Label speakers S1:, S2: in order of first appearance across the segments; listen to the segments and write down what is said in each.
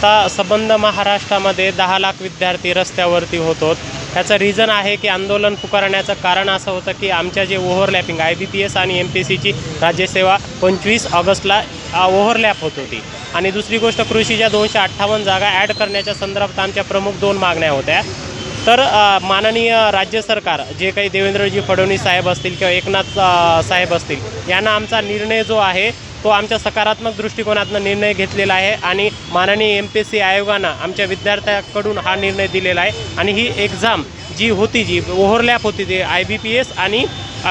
S1: आता संबंध महाराष्ट्रामध्ये 10 लाख विद्यार्थी रस्त्यावरती होतो। ह्याचं रिझन आहे की आंदोलन पुकारण्याचं कारण असं होतं की आमच्या जे ओव्हरलॅपिंग IBPS आणि MPSCची राज्यसेवा 25 ऑगस्टला ओव्हरलॅप होत होती। आणि दुसरी गोष्ट कृषीच्या 258 जागा ॲड करण्याच्या संदर्भात आमच्या प्रमुख 2 मागण्या होत्या। तर माननीय राज्य सरकार जे काही देवेंद्रजी फडणवीस साहेब असतील किंवा एकनाथ साहेब असतील यांना आमचा निर्णय जो आहे तो आमच्या सकारात्मक दृष्टिकोनातून निर्णय घेतलेला आहे आणि माननीय MPSC आयोगानं आमच्या विद्यार्थ्यांकडून हा निर्णय दिलेला आहे। आणि ही एक्झाम जी होती जी ओव्हरलॅप होती ते IBPS आणि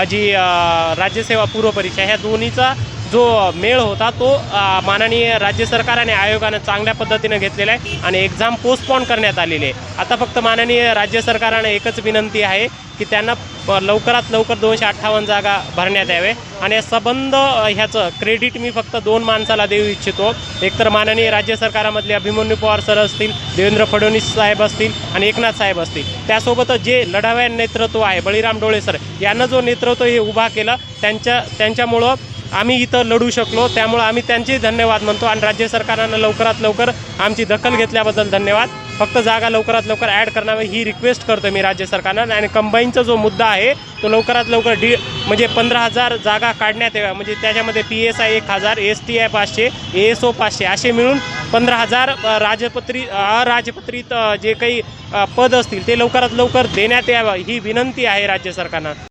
S1: जी राज्यसेवा पूर्व परीक्षा ह्या दोन्हीचा जो मेळ होता तो माननीय राज्य सरकार आणि आयोगानं चांगल्या पद्धतीने घेतलेला आहे आणि एक्झाम पोस्टपोन करण्यात आलेली आहे। आता फक्त माननीय राज्य सरकारनं एकच विनंती आहे की त्यांना लवकरात लवकर 258 जागा भरण्यात यावे। आणि या संबंध ह्याचं क्रेडिट मी फक्त 2 माणसाला देऊ इच्छितो। एक तर माननीय राज्य सरकारामधले अभिमन्यू पवार सर असतील, देवेंद्र फडणवीस साहेब असतील आणि एकनाथ साहेब असतील, त्यासोबतच जे लढाव्या नेतृत्व आहे बळीराम डोळे सर यांना जो नेतृत्व हे उभा केलं त्यांच्यामुळं आम्ही इथं लढू शकलो। त्यामुळे आम्ही त्यांचे धन्यवाद म्हणतो आणि राज्य सरकारनं लवकरात लवकर आमची दखल घेतल्याबद्दल धन्यवाद। फक्त जागा लवकरात लवकर ॲड करावी ही रिक्वेस्ट करतो मी राज्य सरकारनं। आणि कंबाईनचा जो मुद्दा आहे तो लवकरात लवकर म्हणजे 15,000 जागा काढण्यात याव्या। म्हणजे त्याच्यामध्ये PSI 1000, STI 500, ASO 500 असे मिळून 15,000 अराजपत्रित जे काही पद असतील ते लवकरात लवकर देण्यात यावं ही विनंती आहे राज्य सरकारनं।